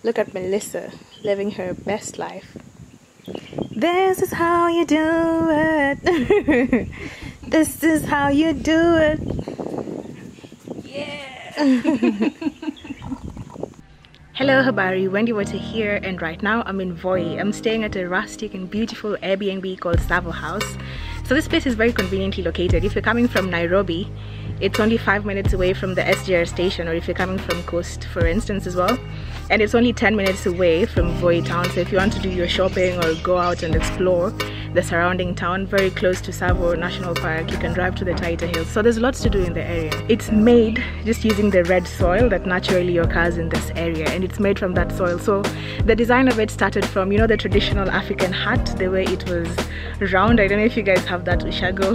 Look at Melissa living her best life. This is how you do it. This is how you do it. Yeah. Hello, habari, Wendy Water here, and right now I'm in VOI. I'm staying at a rustic and beautiful Airbnb called Tsavo House. So this place is very conveniently located. If you're coming from Nairobi, it's only 5 minutes away from the SGR station, or if you're coming from Coast, for instance, as well. And it's only 10 minutes away from VOI town, so if you want to do your shopping or go out and explore the surrounding town, very close to Tsavo National Park, you can drive to the Taita Hills. So there's lots to do in the area. It's made just using the red soil that naturally occurs in this area, and it's made from that soil. So the design of it started from, you know, the traditional African hut, the way it was round. I don't know if you guys have that ushago.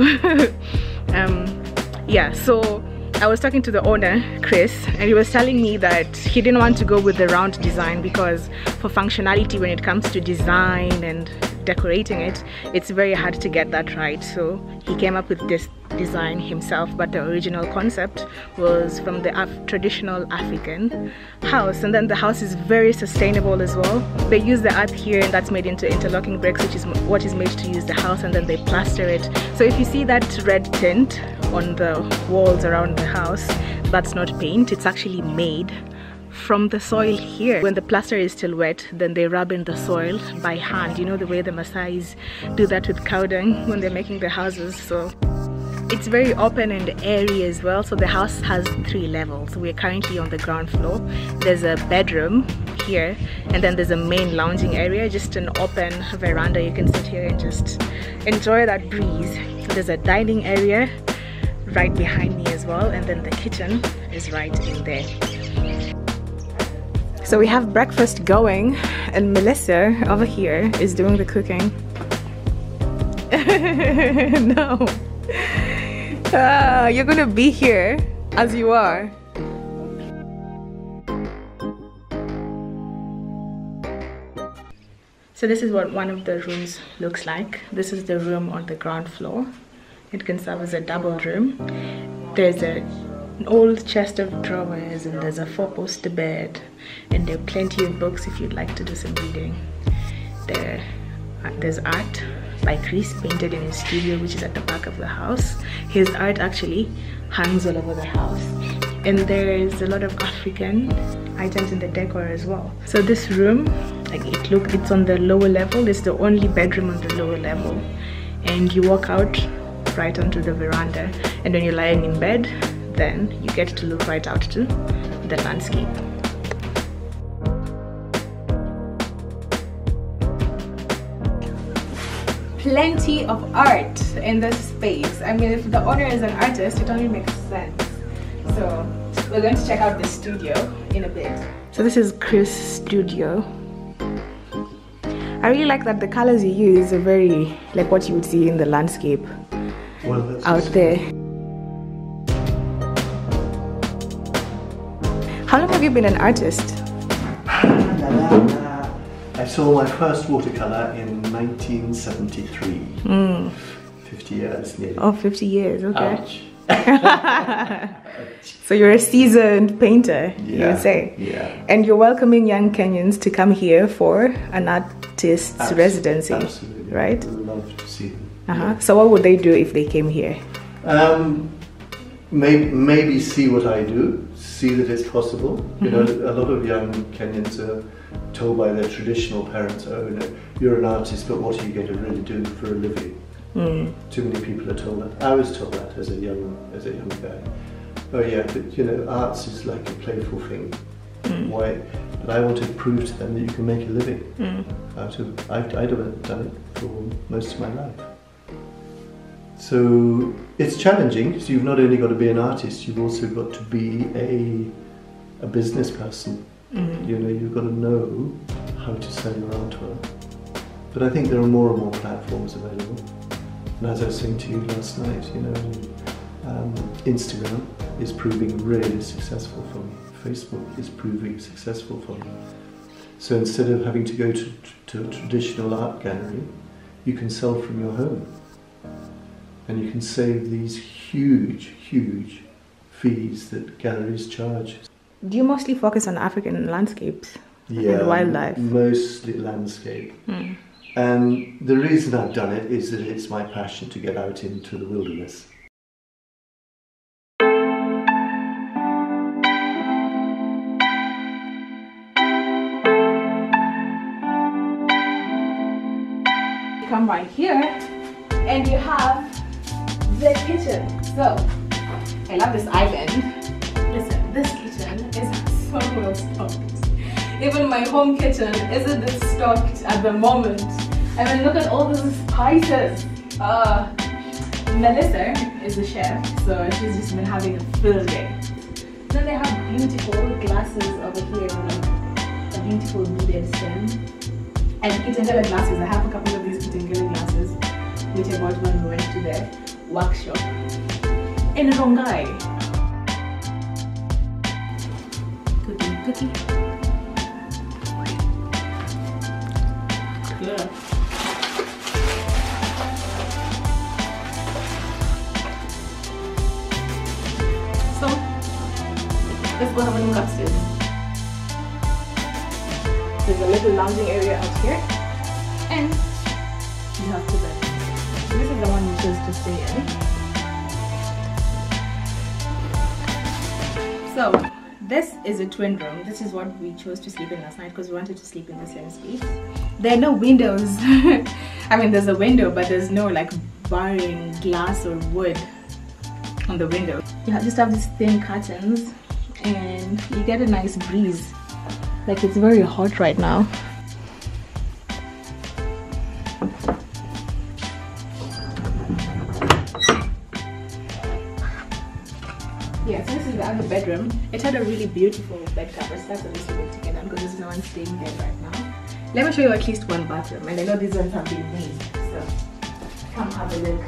Yeah, so I was talking to the owner, Chris, and he was telling me that he didn't want to go with the round design because for functionality, when it comes to design and decorating it, it's very hard to get that right. So he came up with this design himself, but the original concept was from the traditional African house. And then the house is very sustainable as well. They use the earth here, and that's made into interlocking bricks, which is what is made to use the house, and then they plaster it. So if you see that red tint on the walls around the house, that's not paint, it's actually made from the soil here. When the plaster is still wet, then they rub in the soil by hand, you know, the way the Maasais do that with cow dung when they're making their houses. So it's very open and airy as well. So the house has 3 levels. We're currently on the ground floor. There's a bedroom here, and then there's a main lounging area, just an open veranda. You can sit here and just enjoy that breeze. There's a dining area right behind me as well, and then the kitchen is right in there. So we have breakfast going, and Melissa over here is doing the cooking. No. You're gonna be here as you are. So this is what one of the rooms looks like. This is the room on the ground floor. It can serve as a double room. There's an old chest of drawers, and there's a 4-poster bed, and there are plenty of books if you'd like to do some reading. There's art by Chris painted in his studio, which is at the back of the house. His art actually hangs all over the house, and there's a lot of African items in the decor as well. So this room, like it's on the lower level. It's the only bedroom on the lower level, and you walk out right onto the veranda, and when you're lying in bed, then you get to look right out to the landscape. Plenty of art in this space. I mean, if the owner is an artist, it only makes sense. So we're going to check out the studio in a bit. So this is Chris' studio. I really like that the colors you use are very like what you would see in the landscape out there. How long have you been an artist? I saw my first watercolor in 1973. 50 years nearly. Oh, 50 years, okay. Ouch. So you're a seasoned painter, Yeah, you would say. Yeah. And you're welcoming young Kenyans to come here for an artist's residency, absolutely. right? I would love to see them. Yeah. So what would they do if they came here? Maybe see what I do, see that it's possible. You know, a lot of young Kenyans are told by their traditional parents, oh, you know, you're an artist, but what are you going to really do for a living? Too many people are told that. I was told that as a young guy. Oh yeah, but you know, arts is like a playful thing. Why? But I wanted to prove to them that you can make a living out of. I've done it for most of my life. So it's challenging because you've not only got to be an artist, you've also got to be a business person. You know, you've got to know how to sell your artwork. But I think there are more and more platforms available. And as I was saying to you last night, you know, Instagram is proving really successful for me. Facebook is proving successful for me. So instead of having to go to a traditional art gallery, you can sell from your home. And you can save these huge, huge fees that galleries charge. Do you mostly focus on African landscapes? and wildlife. Mostly landscape. And the reason I've done it is that it's my passion to get out into the wilderness. You come right here and you have the kitchen. So I love this island. Listen, this kitchen is so well stocked. Even my home kitchen isn't this stocked at the moment. I mean, look at all those spices. Melissa is the chef, so she's just been having a field day. Then they have beautiful glasses over here, like a beautiful beaded stem. And kitengele glasses. I have a couple of these kitengele glasses, which I bought when we went to the workshop in Rongai. Cookie. Yeah. So let's go have a look upstairs. There's a little lounging area out here, and you have two beds. So this is the one we chose to stay in. So this is a twin room. This is what we chose to sleep in last night because we wanted to sleep in the same space. There are no windows. I mean, there's a window, but there's no like barring glass or wood on the window. You just have these thin curtains and you get a nice breeze. Like, it's very hot right now. Yeah, so this is the other bedroom. It had a really beautiful bed cover, so that's obviously going to get done because there's no one staying there right now. Let me show you at least one bathroom, and I know these ones have been made, so come have a look.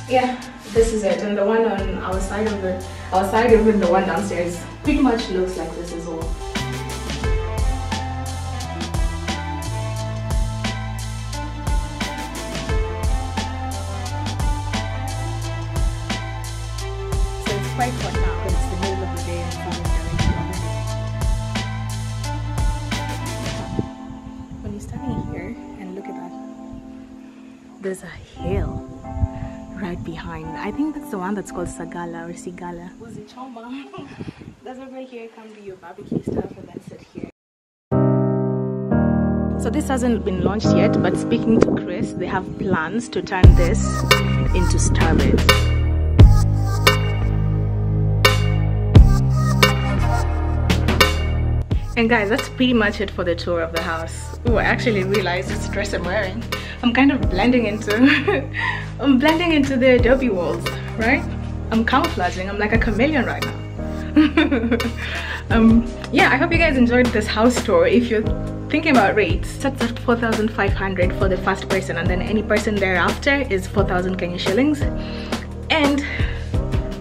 Yeah, this is it, and the one on our side of it, the one downstairs, pretty much looks like this as well. Quite hot now, but it's the middle of the day and sun is already. When you're standing here and look at that, there's a hill right behind. I think that's the one that's called Sagala or Sigala. That's over here. Come do your barbecue stuff and then sit here. So this hasn't been launched yet, but speaking to Chris, they have plans to turn this into Starbucks. And guys, that's pretty much it for the tour of the house. Oh, I actually realized this dress I'm wearing. I'm kind of blending into I'm blending into the adobe walls, right? I'm camouflaging. I'm like a chameleon right now. Yeah, I hope you guys enjoyed this house tour. If you're thinking about rates, that's at 4,500 for the first person, and then any person thereafter is 4,000 Kenyan shillings. And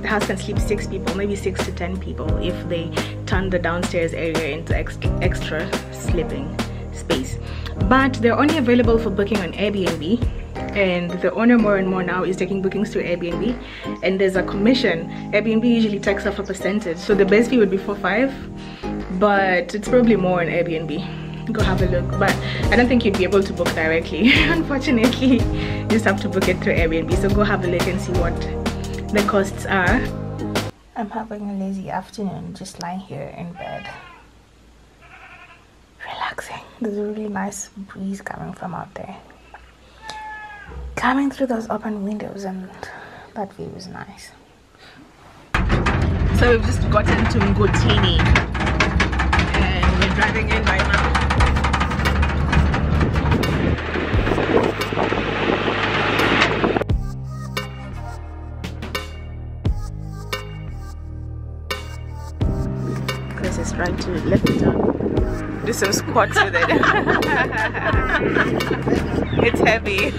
the house can sleep 6 people, maybe 6 to 10 people if they turn the downstairs area into extra sleeping space. But they're only available for booking on Airbnb, and the owner more and more now is taking bookings to Airbnb, and there's a commission. Airbnb usually takes off a percentage, so the base fee would be 4,500, but it's probably more on Airbnb. Go have a look, but I don't think you'd be able to book directly. Unfortunately, you just have to book it through Airbnb, so go have a look and see what the costs are. I'm having a lazy afternoon, just lying here in bed, relaxing. There's a really nice breeze coming from out there, coming through those open windows, and that view is nice. So we've just gotten to Ngotini and we're driving in right now. Chris is trying to lift it up, do some squats with it. It's heavy.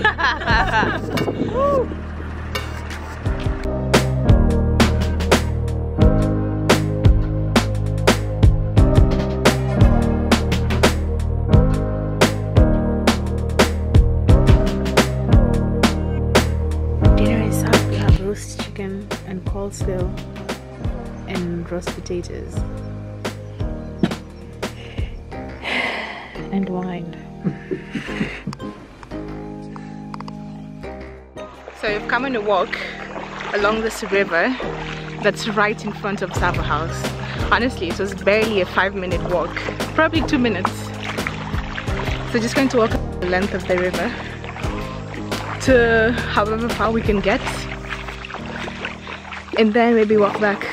Dinner is up. We have roast chicken coleslaw and roast potatoes and wine. So we've come on a walk along this river that's right in front of Tsavo House. Honestly, it was barely a 5-minute walk, probably 2 minutes. So just going to walk the length of the river to however far we can get, and then maybe walk back.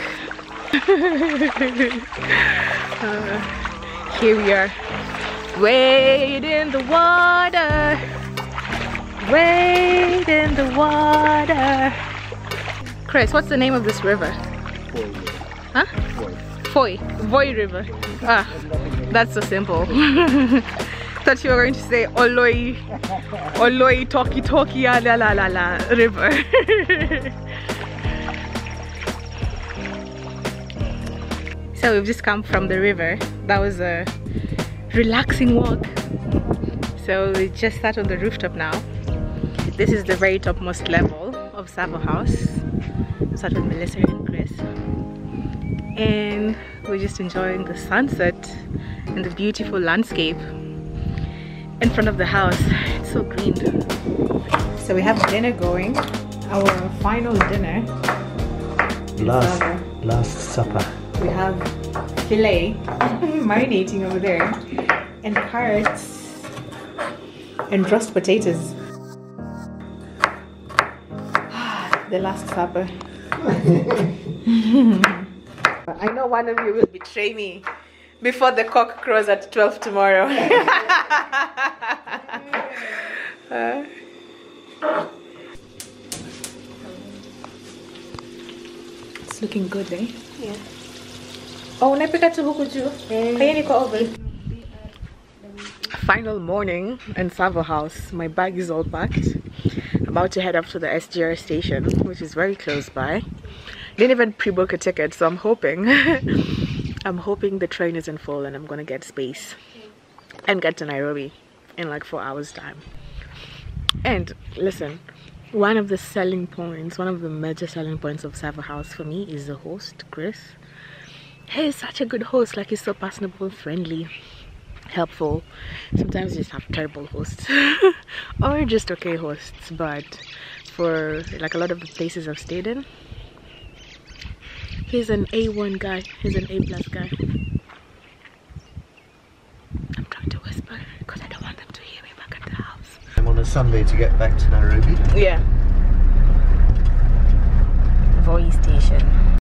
Here we are, wade in the water, wade in the water. Chris, what's the name of this river? Huh? VOI River. Ah, that's so simple. Thought you were going to say Oloi Toki Toki la la la la River. So we've just come from the river. That was a relaxing walk. So we just sat on the rooftop now. This is the very topmost level of Tsavo House. I sat with Melissa and Chris, and we're just enjoying the sunset and the beautiful landscape in front of the house. It's so green. So we have dinner going, our final dinner. Last supper. We have filet marinating over there, and carrots and roast potatoes. The last supper. I know one of you will betray me before the cock crows at 12 tomorrow. It's looking good, eh? Yeah. Oh, napika tu huku juu. Kaya niko over. Final morning in Tsavo House. My bag is all packed. About to head up to the SGR station, which is very close by. Didn't even pre-book a ticket, so I'm hoping the train isn't full and I'm gonna get space and get to Nairobi in like 4 hours time. And listen, one of the major selling points of Tsavo House for me is the host, Chris. He's such a good host. Like, he's so personable, friendly, helpful. Sometimes you just have terrible hosts or just okay hosts, but for like a lot of the places I've stayed in, he's an A1 guy. He's an A+ guy. I'm trying to whisper because I don't want them to hear me back at the house. I'm on a Sunday to get back to Nairobi. Yeah. VOI station.